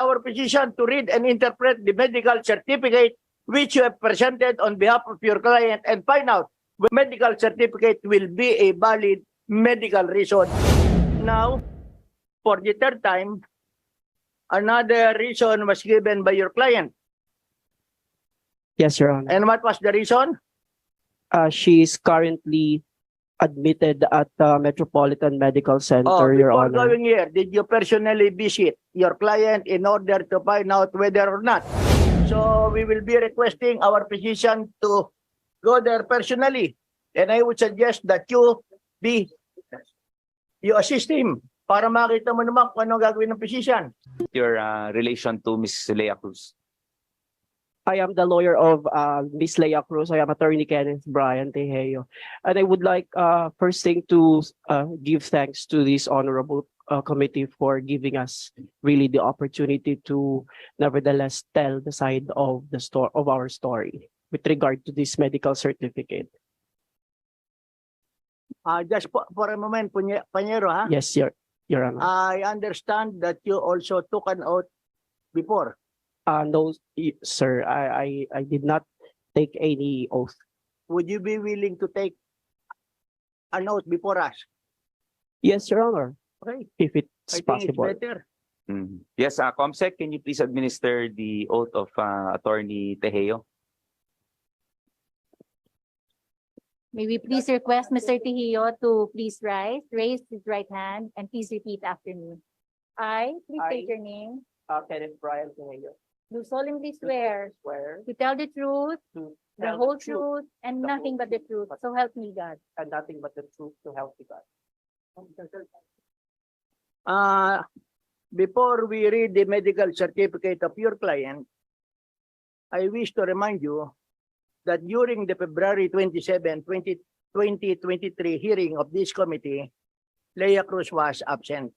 our physician to read and interpret the medical certificate which you have presented on behalf of your client and find out whether medical certificate will be a valid medical reason. Now, for the third time, another reason was given by your client. Yes, Your Honor. And what was the reason? She is currently admitted at Metropolitan Medical Center, Your Before Honor. going here, did you personally visit your client in order to find out whether or not? So we will be requesting our physician to go there personally. And I would suggest that you assist him para makita mo naman kung anong gagawin ng physician. Your relation to Ms. Lilia Cruz. I am the lawyer of Ms. Lilia Cruz. I am Attorney Kenneth Brian Tejeo. And I would like first thing to give thanks to this honorable committee for giving us really the opportunity to nevertheless tell the side of the our story with regard to this medical certificate. Just for a moment, Panyero, ha? Yes, Your Honor. I understand that you also took an oath before. No, sir, I did not take any oath. Would you be willing to take an oath before us? Yes, Your Honor, Okay, if I it's think possible. it's better. Yes, Comsec, can you please administer the oath of Attorney Tejeo? May we please request Mr. Tejeo to please raise his right hand, and please repeat after me. Please state your name. Kenneth Brian Tejeo. Do solemnly swear Swear to tell the truth, to the tell whole the truth truth, and the nothing whole but the truth, truth. So help me God. and nothing but the truth to help you God. Before we read the medical certificate of your client, I wish to remind you that during the February 27, 2023 hearing of this committee, Lilia Cruz was absent.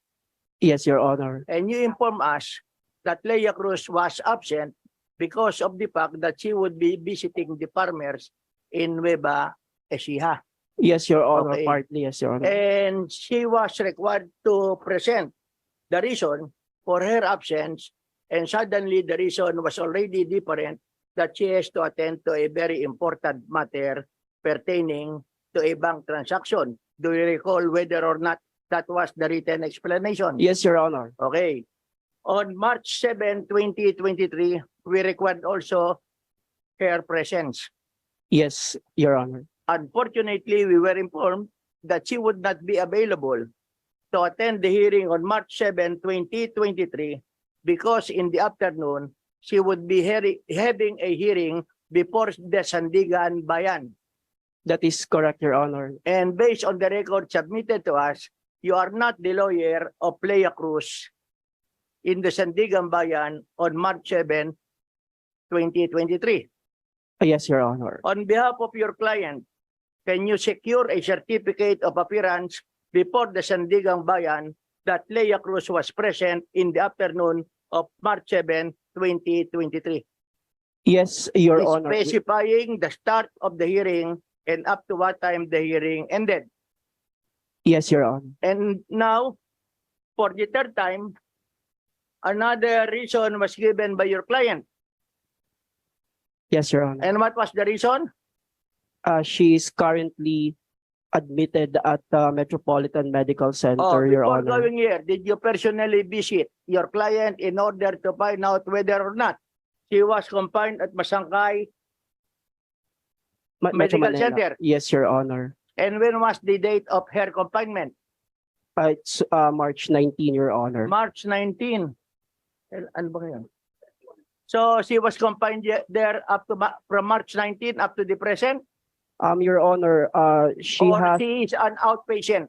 Yes, Your Honor. And you inform us that Lilia Cruz was absent because of the fact that she would be visiting the farmers in Nueva Ecija. Yes, Your Honor. Okay. Partly, yes, Your Honor. And she was required to present the reason for her absence, and suddenly the reason was already different, that she has to attend to a very important matter pertaining to a bank transaction. Do you recall whether or not that was the written explanation? Yes, Your Honor. Okay. On March 7, 2023, we required also her presence. Yes, Your Honor. Unfortunately, we were informed that she would not be available to attend the hearing on March 7, 2023, because in the afternoon, she would be having a hearing before the Sandigan Bayan. That is correct, Your Honor. And based on the record submitted to us, you are not the lawyer of Lilia Cruz in the Sandigan Bayan on March 7, 2023. Yes, Your Honor. On behalf of your client, can you secure a certificate of appearance before the Sandigan Bayan that Lilia Cruz was present in the afternoon of March 7, 2023? Yes, Your Honor. Specifying the start of the hearing and up to what time the hearing ended. Yes, Your Honor. And now, for the third time, another reason was given by your client. Yes, Your Honor. And what was the reason? She is currently admitted at Metropolitan Medical Center, Your Before Honor. going here, did you personally visit your client in order to find out whether or not she was confined at Masangkay? Metro Medical Manila. Center. Yes, Your Honor. And when was the date of her confinement? It's March 19, Your Honor. March 19. Ano ba yun? So she was confined there up to from March 19 up to the present? Your Honor, she is an outpatient?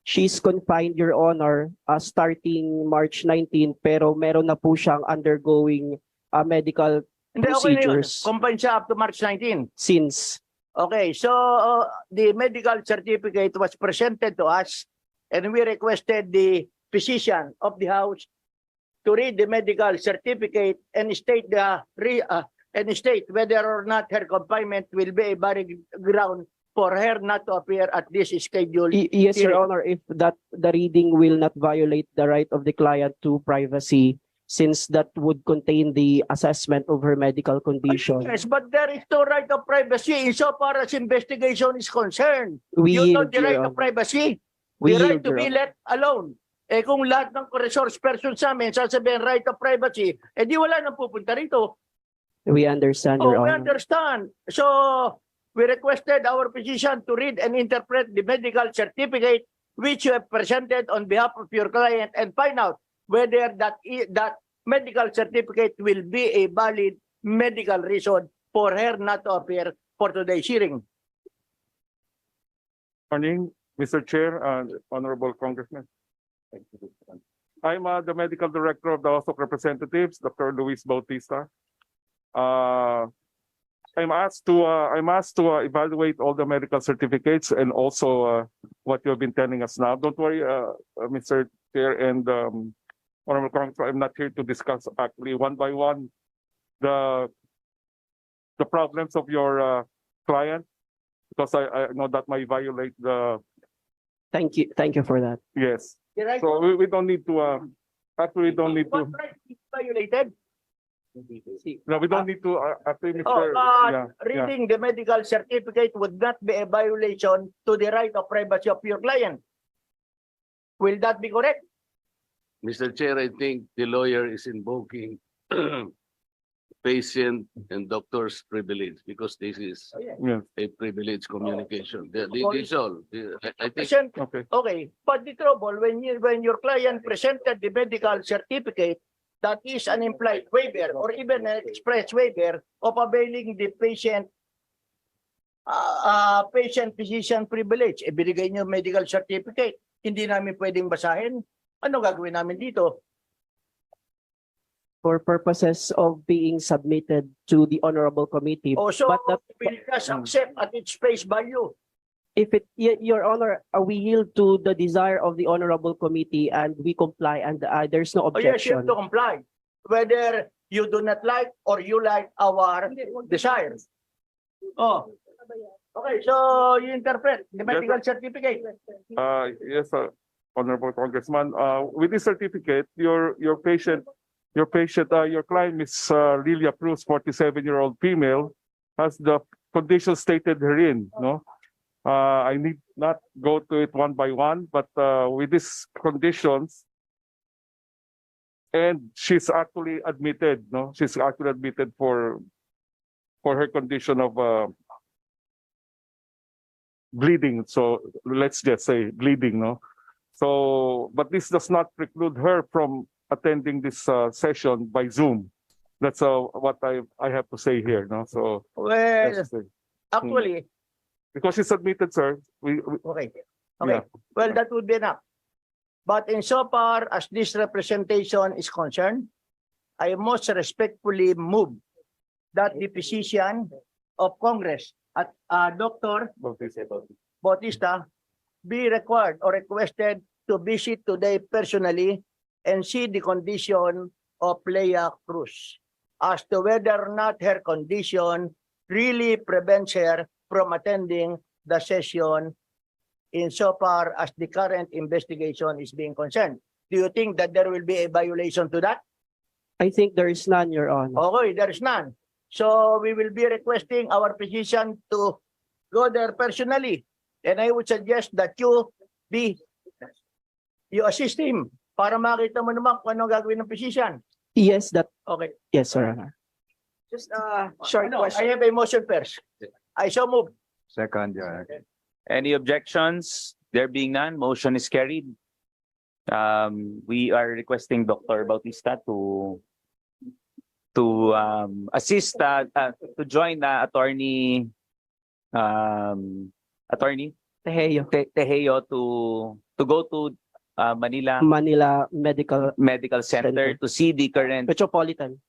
she's confined, Your Honor, starting March 19, pero meron na po siyang undergoing medical Hindi, okay na yun. procedures Confined siya up to March 19. since. Okay, so the medical certificate was presented to us, and we requested the physician of the house to read the medical certificate and state whether or not her confinement will be a valid ground for her not to appear at this schedule. Yes, Your hearing. Honor, if that the reading will not violate the right of the client to privacy, since that would contain the assessment of her medical condition. Yes, but there is no right of privacy insofar as investigation is concerned. We You know yield, the right Your of Honor. privacy. We The right yield, to Your be Honor. let alone. Eh kung lahat ng resource person sa amin sasabihin right of privacy, eh di wala nang pupunta rito. We understand, Oh, Your we Honor. understand. So, we requested our physician to read and interpret the medical certificate which you have presented on behalf of your client and find out whether that medical certificate will be a valid medical reason for her not to appear for today's hearing. Morning, Mr. Chair, Honorable Congressman. I'm the Medical Director of the House of Representatives, Dr. Luis Bautista. I'm asked to evaluate all the medical certificates and also what you have been telling us now. Don't worry, Mr. Chair and Honorable Congressman, I'm not here to discuss actually one by one the problems of your client, because I know that might violate the, Thank you for that. yes. The right So we don't need to, actually don't need what to, right is violated? no, we don't need to, actually, Oh, Mr. Yeah, reading the medical certificate would not be a violation to the right of privacy of your client. Will that be correct? Mr. Chair, I think the lawyer is invoking patient and doctor's privilege because this is yeah, a privileged communication. This all. I think Patient, okay. okay, but the trouble when your client presented the medical certificate, that is an implied waiver or even an express waiver of availing the patient physician privilege. Ibigay niyo medical certificate, hindi namin pwedeng basahin. Ano gagawin namin dito? For purposes of being submitted to the honorable committee. O so, But that, will just accept at its face value. if it, Your Honor, we yield to the desire of the honorable committee and we comply, and there's no Oh yes, you have objection. to comply. Whether you do not like or you like our desires. Oh. Okay, so you interpret the medical certificate. Yes, Honorable Congressman, with this certificate, your client, Miss Lilia Cruz, 47-year-old female, has the condition stated herein, no? I need not go to it one by one, but with these conditions, and she's actually admitted, no? She's actually admitted for her condition of bleeding. So let's just say bleeding, no? So, but this does not preclude her from attending this session by Zoom. That's what I have to say here, no? So, Well, that's it. actually, Because she's admitted, sir. okay. Yeah. Well, that would be enough. But insofar as this representation is concerned, I most respectfully move that the physician of Congress at Dr. Bautista be required or requested to visit today personally and see the condition of Lilia Cruz as to whether or not her condition really prevents her from attending the session insofar as the current investigation is being concerned. Do you think that there will be a violation to that? I think there is none, Your Honor. Okay, there is none. So we will be requesting our physician to go there personally. And I would suggest that you assist him para makita mo naman kung ano gagawin ng physician. Yes, Okay. yes, Your Honor. Just short question. I have a motion first. I so move. Second, Your Honor. Any objections? There being none, motion is carried. We are requesting Dr. Bautista to assist to join attorney Tejeo to go to Manila Manila Medical Medical Center to see the current Metropolitan.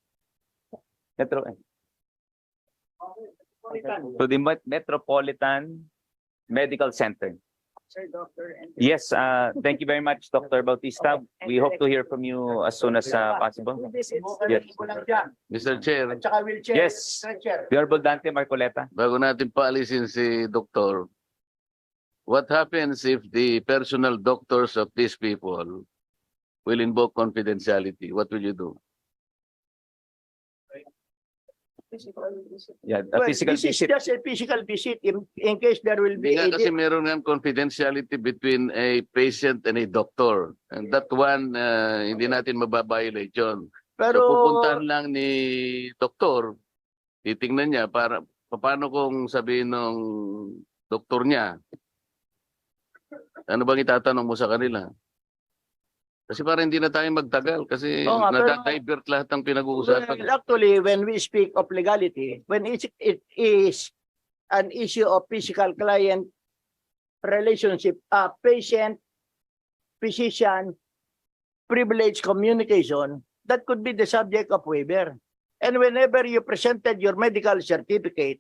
to the Metropolitan Medical Center. Yes, thank you very much, Dr. Bautista. We hope to hear from you as soon as possible. Yes. Mr. Chair, At saka wheelchair. Yes. Stretcher. The Honorable Dante Marcoleta. bago natin paalisin si Doktor, what happens if the personal doctors of these people will invoke confidentiality? What will you do? Yeah, a Well, physical this is visit. just a physical visit in case there will Hindi be nga kasi meron nga confidentiality between a patient and a doctor. And that one, hindi natin mababiolate yun. pero So pupuntahan lang ni doktor, titingnan niya para paano kung sabihin ng doktor niya, ano bang itatanong mo sa kanila? Kasi para hindi na tayo magtagal kasi Oo nga, pero- nadadivert lahat ng pinag-uusapan. well, actually, when we speak of legality, when it is an issue of physical client relationship, patient, physician, privilege communication, that could be the subject of waiver. And whenever you presented your medical certificate,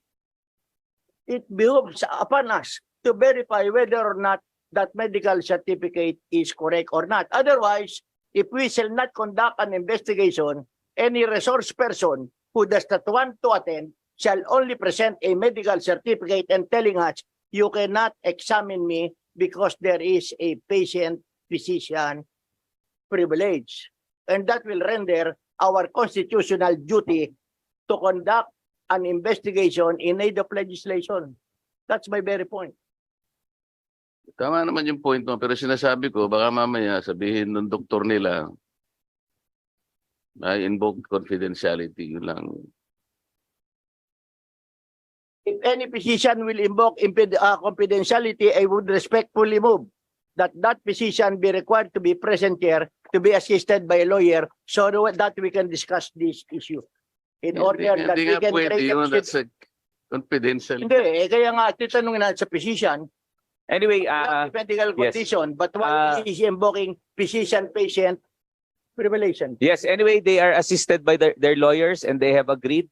it behooves upon us to verify whether or not that medical certificate is correct or not. Otherwise, if we shall not conduct an investigation, any resource person who does not want to attend shall only present a medical certificate and telling us, you cannot examine me because there is a patient-physician privilege. And that will render our constitutional duty to conduct an investigation in aid of legislation. That's my very point. Tama naman yung point mo, pero sinasabi ko, baka mamaya sabihin ng doktor nila, I invoke confidentiality, yun lang. If any physician will invoke confidentiality, I would respectfully move that that physician be required to be present here to be assisted by a lawyer so that we can discuss this issue. In order that Hindi we nga can pwede create yun, that's a confidential. Hindi, kaya nga titanong na sa physician, Anyway, without medical yes. condition, but why is he invoking physician-patient privilege? yes, anyway, they are assisted by their lawyers and they have agreed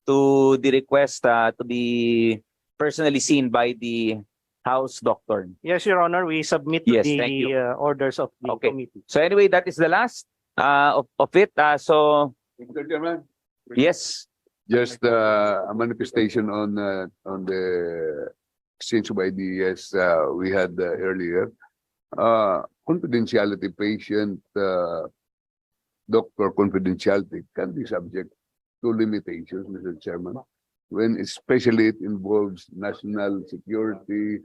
to the request to be personally seen by the House doctor. Yes, Your Honor, we submit Yes, thank you. the orders of the Okay. committee. So anyway, that is the last of it. So Mr. Chairman, yes, just a manifestation on the exchange of ideas we had earlier. Confidentiality patient, doctor confidentiality can be subject to limitations, Mr. Chairman, when especially it involves national security,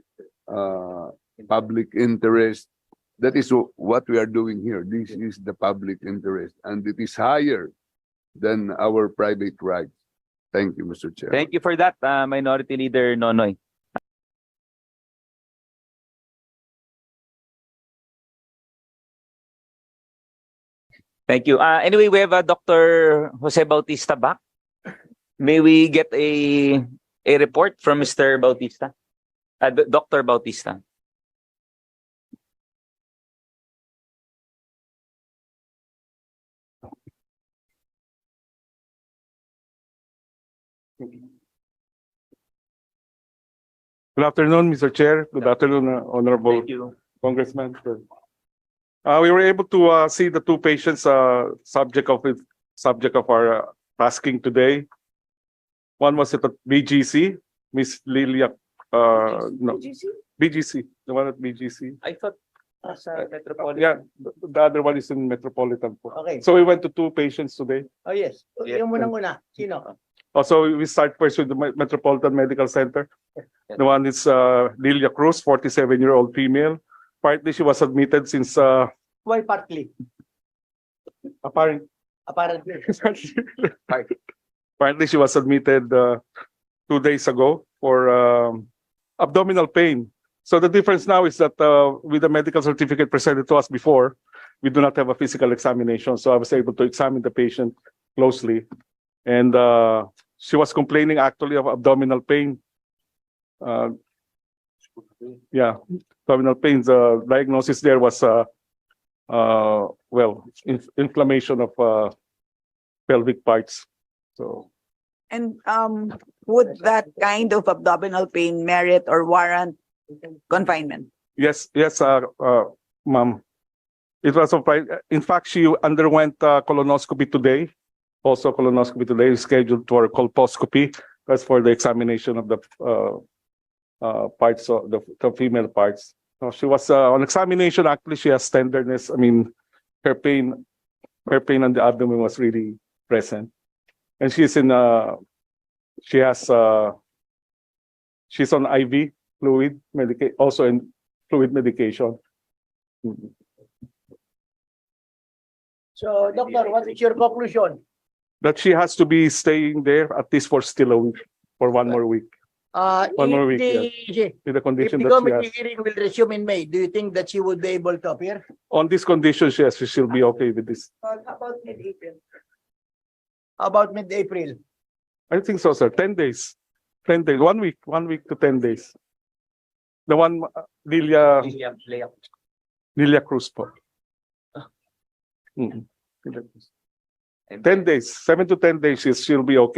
public interest. That is what we are doing here. This is the public interest, and it is higher than our private rights. Thank you, Mr. Chair. thank you for that, Minority Leader Nonoy. Thank you. Anyway, we have Dr. Jose Bautista back. May we get a report from Mr. Bautista? Dr. Bautista. Good afternoon, Mr. Chair. Good afternoon, Honorable Thank you. Congressman. We were able to see the two patients subject of our tasking today. One was at BGC, Miss Lilia, no, BGC, the one at BGC. I thought sa Metropolitan. Yeah, the other one is in Metropolitan. Po. Okay. So we went to two patients today. Oh, yes. Yeah. Yung munang-una. Sino? Also, we start first with the Metropolitan Medical Center. The one is Lilia Cruz, 47-year-old female. Partly she was admitted since Why partly? apparently Apparently. apparently she was admitted 2 days ago for abdominal pain. So the difference now is that with the medical certificate presented to us before, we do not have a physical examination. So I was able to examine the patient closely. And she was complaining actually of abdominal pain. Yeah, abdominal pain. The diagnosis there was, inflammation of pelvic parts. So And would that kind of abdominal pain merit or warrant confinement? yes, ma'am. It was in fact, she underwent colonoscopy today. Also colonoscopy today is scheduled for colposcopy. That's for the examination of the parts of the female parts. So she was on examination. Actually, she has tenderness. I mean, her pain on the abdomen was really present, and she's in She has, she's on IV fluid medication, also in fluid medication. So, Doctor, what is your conclusion? That she has to be staying there at least for still a week, for one more week, One more week, with the If condition the that she committee has. hearing will resume in May, do you think that she would be able to appear? On this condition, yes, she should be okay with this. How about mid-April? About mid-April? I think so, sir. 10 days. 10 days. 1 week to 10 days. The one, Lilia Cruz po. Mm. 10 days, 7 to 10 days, she'll be okay.